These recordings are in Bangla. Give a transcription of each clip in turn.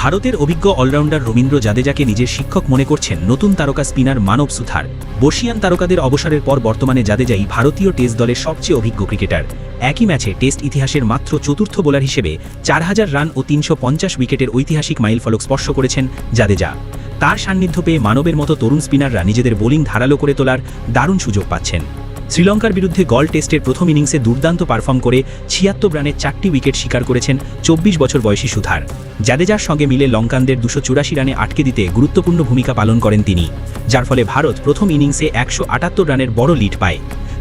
ভারতের অভিজ্ঞ অলরাউন্ডার রবীন্দ্র জাদেজাকে নিজের শিক্ষক মনে করছেন নতুন তারকা স্পিনার মানব সুথার। বর্ষিয়ান তারকাদের অবসরের পর বর্তমানে জাদেজাই ভারতীয় টেস্ট দলের সবচেয়ে অভিজ্ঞ ক্রিকেটার। একই ম্যাচে টেস্ট ইতিহাসের মাত্র চতুর্থ বোলার হিসেবে 4000 রান ও 350 উইকেটের ঐতিহাসিক মাইলফলক স্পর্শ করেছেন জাদেজা। তার সান্নিধ্য পেয়ে মানবের মতো তরুণ স্পিনাররা নিজেদের বোলিং ধারালো করে তোলার দারুণ সুযোগ পাচ্ছেন। শ্রীলঙ্কার বিরুদ্ধে গল টেস্টের প্রথম ইনিংসে দুর্দান্ত পারফর্ম করে 76 রানে 4টি উইকেট শিকার করেছেন 24 বছর বয়সী সুথার। জাদেজার সঙ্গে মিলে লঙ্কানদের 284 রানে আটকে দিতে গুরুত্বপূর্ণ ভূমিকা পালন করেন তিনি, যার ফলে ভারত প্রথম ইনিংসে 178 রানের বড় লিড পায়।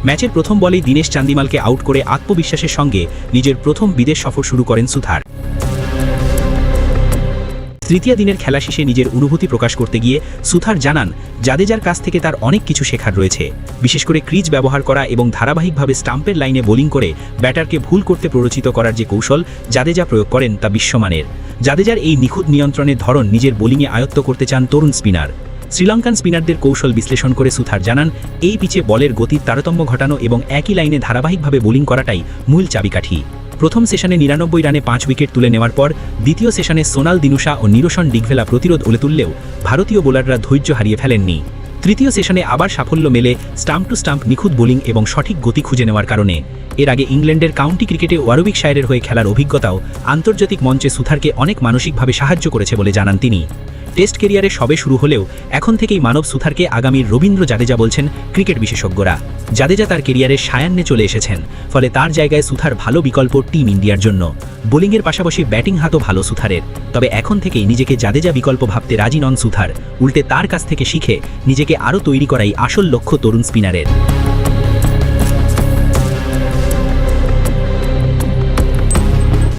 ম্যাচের প্রথম বলেই দীনেশ চান্দিমালকে আউট করে আত্মবিশ্বাসের সঙ্গে নিজের প্রথম বিদেশ সফর শুরু করেন সুথার। তৃতীয় দিনের খেলা শেষে নিজের অনুভূতি প্রকাশ করতে গিয়ে সুথার জানান, জাদেজার কাছ থেকে তার অনেক কিছু শেখার রয়েছে, বিশেষ করে ক্রিজ ব্যবহার করা এবং ধারাবাহিকভাবে স্টাম্পের লাইনে বোলিং করে ব্যাটারকে ভুল করতে প্ররোচিত করার যে কৌশল জাদেজা প্রয়োগ করেন তা বিশ্বমানের। জাদেজার এই নিখুঁত নিয়ন্ত্রণের ধরন নিজের বোলিংয়ে আয়ত্ত করতে চান তরুণ স্পিনার। শ্রীলঙ্কান স্পিনারদের কৌশল বিশ্লেষণ করে সুথার জানান, এই পিচে বলের গতির তারতম্য ঘটানো এবং একই লাইনে ধারাবাহিকভাবে বোলিং করাটাই মূল চাবিকাঠি। প্রথম সেশনে 99 রানে 5 উইকেট তুলে নেওয়ার পর দ্বিতীয় সেশনে সোনাল দিনুশা ও নিরোশন ডিগভেলা প্রতিরোধ ওলে তুললেও ভারতীয় বোলাররা ধৈর্য হারিয়ে ফেলেননি। তৃতীয় সেশনে আবার সাফল্য মেলে স্টাম্প টু স্টাম্প নিখুঁত বোলিং এবং সঠিক গতি খুঁজে নেওয়ার কারণে। এর আগে ইংল্যান্ডের কাউন্টি ক্রিকেটে ওয়ারউইকশায়ারের হয়ে খেলার অভিজ্ঞতাও আন্তর্জাতিক মঞ্চে সুথারকে অনেক মানসিকভাবে সাহায্য করেছে বলে জানান তিনি। টেস্ট কেরিয়ারে সবে শুরু হলেও এখন থেকেই মানব সুথারকে আগামীর রবীন্দ্র জাদেজা বলছেন ক্রিকেট বিশেষজ্ঞরা। জাদেজা তার কেরিয়ারের সায়ান্নে চলে এসেছেন, ফলে তার জায়গায় সুথার ভালো বিকল্প টিম ইন্ডিয়ার জন্য। বোলিংয়ের পাশাপাশি ব্যাটিং হাতও ভালো সুথারের, তবে এখন থেকেই নিজেকে জাদেজা বিকল্প ভাবতে রাজি নন সুথার। উল্টে তার কাছ থেকে শিখে নিজেকে আরও তৈরি করাই আসল লক্ষ্য তরুণ স্পিনারের।